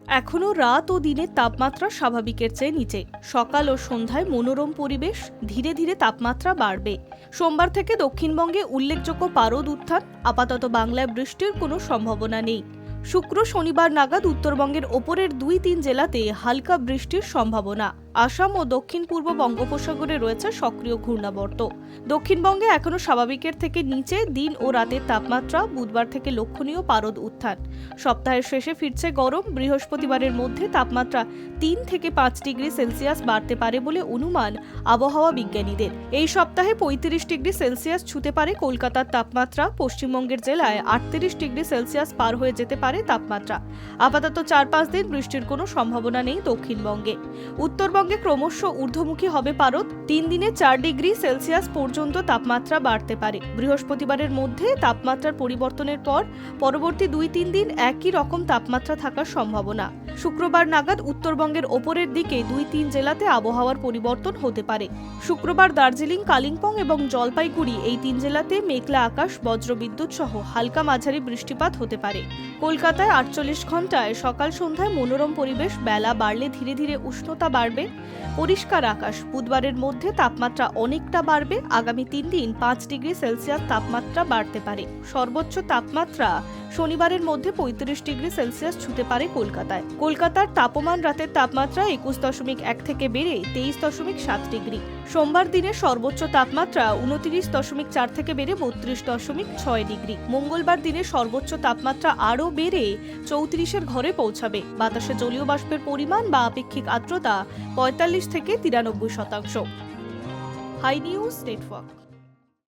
এখনো রাত ও দিনের তাপমাত্রা স্বাভাবিকের চেয়ে নিচে। সকাল ও সন্ধ্যায় মনোরম পরিবেশ, ধীরে ধীরে তাপমাত্রা বাড়বে। সোমবার থেকে দক্ষিণবঙ্গে উল্লেখযোগ্য পারদ উত্থান, আপাতত বাংলায় বৃষ্টির কোনো সম্ভাবনা নেই। শুক্র শনিবার নাগাদ উত্তরবঙ্গের ওপরের 2-3 জেলাতে হালকা বৃষ্টির সম্ভাবনা। আসাম ও দক্ষিণ পূর্ব বঙ্গোপসাগরে রয়েছে সক্রিয় ঘূর্ণাবর্ত। দক্ষিণবঙ্গে এখনো স্বাভাবিকের থেকে নিচে, দিন ও রাতের তাপমাত্রা। বুধবার থেকে লক্ষণীয় পারদ উত্থান। সপ্তাহের শেষে ফিরছে গরম। বৃহস্পতিবারের মধ্যে তাপমাত্রা 3 থেকে 5 ডিগ্রি সেলসিয়াস বাড়তে পারে বলে অনুমান আবহাওয়া বিজ্ঞানীদের। এই সপ্তাহে 35 ডিগ্রি সেলসিয়াস ছুঁতে পারে কলকাতার তাপমাত্রা। পশ্চিমবঙ্গের জেলায় 38 ডিগ্রি সেলসিয়াস পার হয়ে যেতে পারে তাপমাত্রা। আপাতত 4-5 দিন বৃষ্টির কোনো সম্ভাবনা নেই দক্ষিণবঙ্গে। উত্তরবঙ্গে ক্রমশ ঊর্ধ্বমুখী হবে পারদ। 3 দিনে 4 ডিগ্রি সেলসিয়াস পর্যন্ত তাপমাত্রা বাড়তে পারে। বৃহস্পতিবারের মধ্যে তাপমাত্রার পরিবর্তনের পর পরবর্তী 2-3 দিন একই রকম তাপমাত্রা থাকার সম্ভাবনা। শুক্রবার নাগাদ উত্তরবঙ্গের ওপরের দিকে 2-3 জেলাতে আবহাওয়ার পরিবর্তন হতে পারে। শুক্রবার দার্জিলিং, কালিম্পং এবং জলপাইগুড়ি এই 3 জেলাতে মেঘলা আকাশ, বজ্রবিদ্যুৎ সহ হালকা মাঝারি বৃষ্টিপাত হতে পারে। কলকাতায় 48 ঘন্টায় সকাল সন্ধ্যায় মনোরম পরিবেশ, বেলা বাড়লে ধীরে ধীরে উষ্ণতা বাড়বে। পরিষ্কার আকাশ। বুধবারের মধ্যে তাপমাত্রা অনেকটা বাড়বে। আগামী 3 দিন 5 ডিগ্রি সেলসিয়াস তাপমাত্রা বাড়তে পারে। সর্বোচ্চ তাপমাত্রা শনিবারের মধ্যে 35 ডিগ্রি সেলসিয়াস ছুঁতে পারে কলকাতায়। কলকাতার তাপমান রাতের তাপমাত্রা 21.1 থেকে বেড়ে 23.7 ডিগ্রি। সোমবার দিনের সর্বোচ্চ তাপমাত্রা 29.4 থেকে বেড়ে 32.6 ডিগ্রি। মঙ্গলবার দিনের সর্বোচ্চ তাপমাত্রা আরও বেড়ে 34-এর ঘরে পৌঁছাবে। বাতাসে জলীয় বাষ্পের পরিমাণ বা আপেক্ষিক আর্দ্রতা 45 থেকে 93%। Hi news network.